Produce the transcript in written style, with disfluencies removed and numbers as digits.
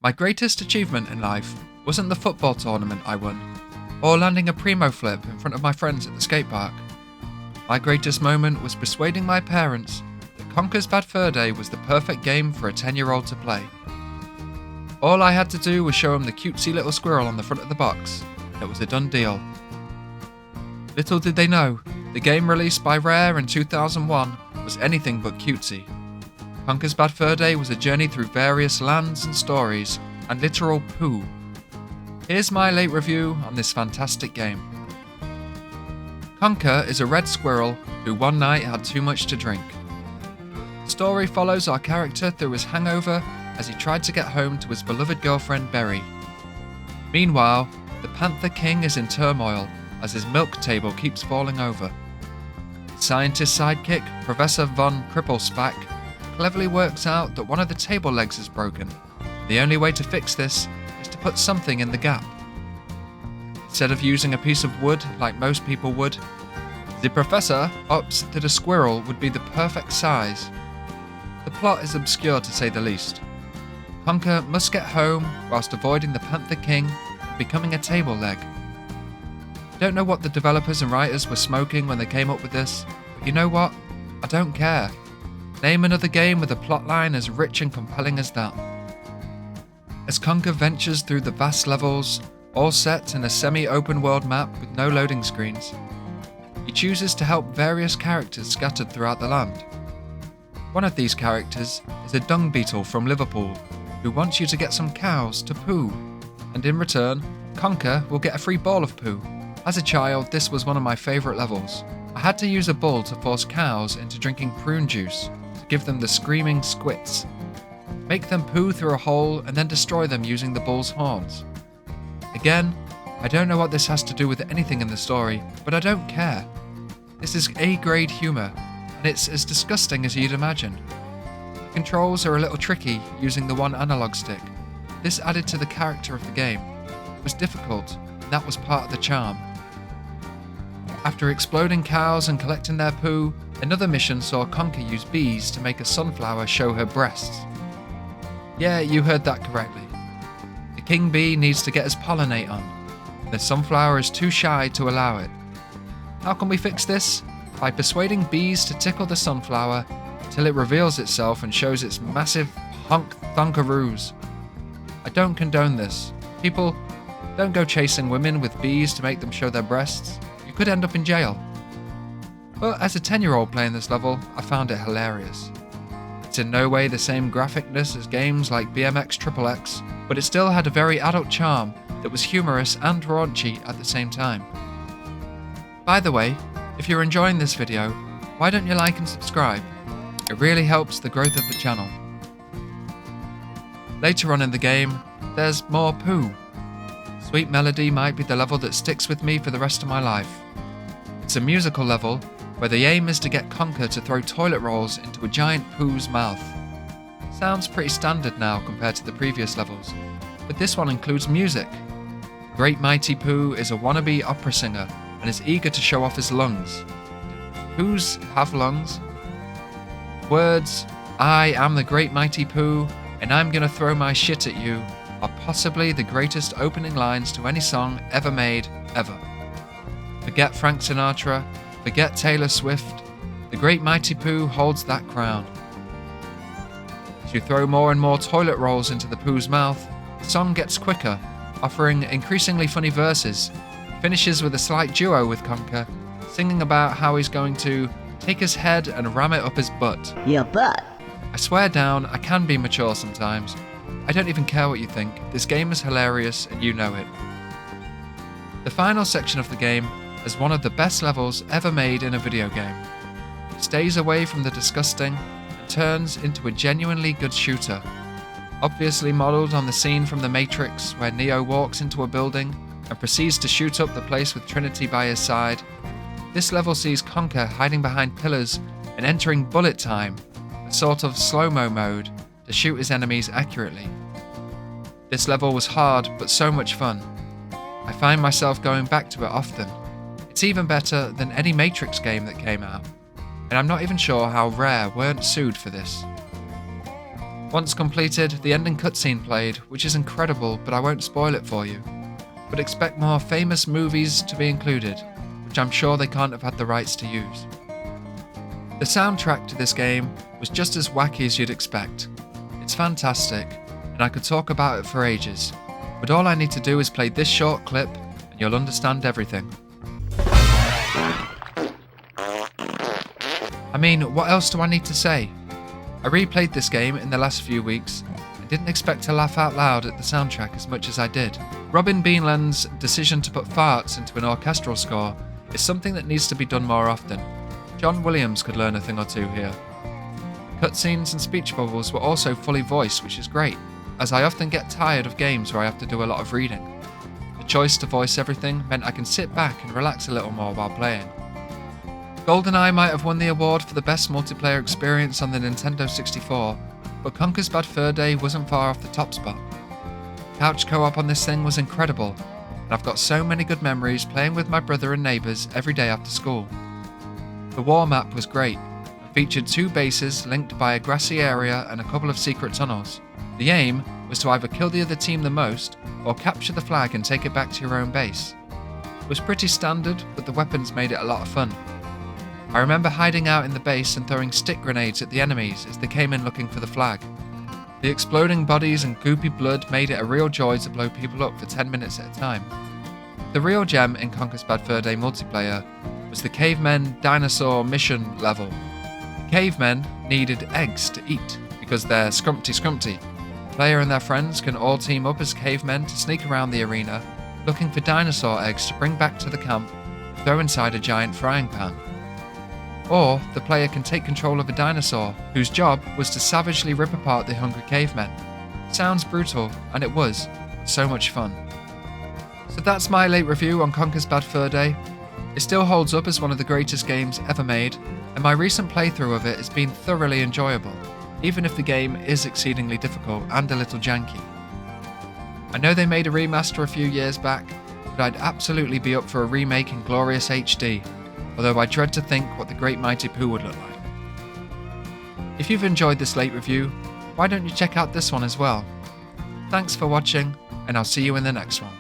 My greatest achievement in life wasn't the football tournament I won, or landing a primo flip in front of my friends at the skate park. My greatest moment was persuading my parents that Conker's Bad Fur Day was the perfect game for a 10-year-old to play. All I had to do was show him the cutesy little squirrel on the front of the box, and it was a done deal. Little did they know, the game released by Rare in 2001 was anything but cutesy. Conker's Bad Fur Day was a journey through various lands and stories, and literal poo. Here's my late review on this fantastic game. Conker is a red squirrel who one night had too much to drink. The story follows our character through his hangover as he tried to get home to his beloved girlfriend Berry. Meanwhile, the Panther King is in turmoil as his milk table keeps falling over. Scientist sidekick Professor von Cripplespack cleverly works out that one of the table legs is broken. The only way to fix this is to put something in the gap. Instead of using a piece of wood like most people would, the professor opts that a squirrel would be the perfect size. The plot is obscure to say the least. Conker must get home whilst avoiding the Panther King and becoming a table leg. I don't know what the developers and writers were smoking when they came up with this, but you know what? I don't care. Name another game with a plotline as rich and compelling as that. As Conker ventures through the vast levels, all set in a semi-open world map with no loading screens, he chooses to help various characters scattered throughout the land. One of these characters is a dung beetle from Liverpool who wants you to get some cows to poo, and in return, Conker will get a free ball of poo. As a child, this was one of my favourite levels. I had to use a bull to force cows into drinking prune juice to give them the screaming squits. Make them poo through a hole and then destroy them using the bull's horns. Again, I don't know what this has to do with anything in the story, but I don't care. This is A-grade humour, and it's as disgusting as you'd imagine. The controls are a little tricky using the one analog stick. This added to the character of the game. It was difficult, and that was part of the charm. After exploding cows and collecting their poo, another mission saw Conker use bees to make a sunflower show her breasts. Yeah, you heard that correctly. The king bee needs to get his pollinate on. The sunflower is too shy to allow it. How can we fix this? By persuading bees to tickle the sunflower until it reveals itself and shows its massive thunkaroos. I don't condone this. People, don't go chasing women with bees to make them show their breasts. You could end up in jail. But as a 10-year-old playing this level, I found it hilarious. It's in no way the same graphicness as games like BMX XXX, but it still had a very adult charm that was humorous and raunchy at the same time. By the way, if you're enjoying this video, why don't you like and subscribe? It really helps the growth of the channel. Later on in the game, there's more poo. Sweet Melody might be the level that sticks with me for the rest of my life. It's a musical level where the aim is to get Conker to throw toilet rolls into a giant poo's mouth. Sounds pretty standard now compared to the previous levels, but this one includes music. Great Mighty Pooh is a wannabe opera singer and is eager to show off his lungs. Poos have lungs? Words, "I am the Great Mighty Pooh, and I'm gonna throw my shit at you," are possibly the greatest opening lines to any song ever made, ever. Forget Frank Sinatra, forget Taylor Swift, the Great Mighty Pooh holds that crown. As you throw more and more toilet rolls into the Pooh's mouth, the song gets quicker, offering increasingly funny verses, finishes with a slight duo with Conker, singing about how he's going to take his head and ram it up his butt. Your butt. I swear down, I can be mature sometimes. I don't even care what you think, this game is hilarious and you know it. The final section of the game is one of the best levels ever made in a video game. It stays away from the disgusting and turns into a genuinely good shooter. Obviously modelled on the scene from The Matrix where Neo walks into a building and proceeds to shoot up the place with Trinity by his side, this level sees Conker hiding behind pillars and entering bullet time, a sort of slow-mo mode, to shoot his enemies accurately. This level was hard but so much fun. I find myself going back to it often. It's even better than any Matrix game that came out, and I'm not even sure how Rare weren't sued for this. Once completed, the ending cutscene played, which is incredible, but I won't spoil it for you. But expect more famous movies to be included, which I'm sure they can't have had the rights to use. The soundtrack to this game was just as wacky as you'd expect. It's fantastic, and I could talk about it for ages, but all I need to do is play this short clip, and you'll understand everything. I mean, what else do I need to say? I replayed this game in the last few weeks and didn't expect to laugh out loud at the soundtrack as much as I did. Robin Beanland's decision to put farts into an orchestral score is something that needs to be done more often. John Williams could learn a thing or two here. Cutscenes and speech bubbles were also fully voiced, which is great, as I often get tired of games where I have to do a lot of reading. The choice to voice everything meant I can sit back and relax a little more while playing. GoldenEye might have won the award for the best multiplayer experience on the Nintendo 64, but Conker's Bad Fur Day wasn't far off the top spot. Couch co-op on this thing was incredible, and I've got so many good memories playing with my brother and neighbours every day after school. The war map was great, and featured 2 bases linked by a grassy area and a couple of secret tunnels. The aim was to either kill the other team the most, or capture the flag and take it back to your own base. It was pretty standard, but the weapons made it a lot of fun. I remember hiding out in the base and throwing stick grenades at the enemies as they came in looking for the flag. The exploding bodies and goopy blood made it a real joy to blow people up for 10 minutes at a time. The real gem in Conker's Bad Fur Day multiplayer was the cavemen dinosaur mission level. The cavemen needed eggs to eat because they're scrumpty. The player and their friends can all team up as cavemen to sneak around the arena looking for dinosaur eggs to bring back to the camp and throw inside a giant frying pan. Or the player can take control of a dinosaur whose job was to savagely rip apart the hungry cavemen. Sounds brutal, and it was, but so much fun. So that's my late review on Conker's Bad Fur Day. It still holds up as one of the greatest games ever made, and my recent playthrough of it has been thoroughly enjoyable, even if the game is exceedingly difficult and a little janky. I know they made a remaster a few years back, but I'd absolutely be up for a remake in glorious HD, although I dread to think what the Great Mighty Pooh would look like. If you've enjoyed this late review, why don't you check out this one as well? Thanks for watching, and I'll see you in the next one.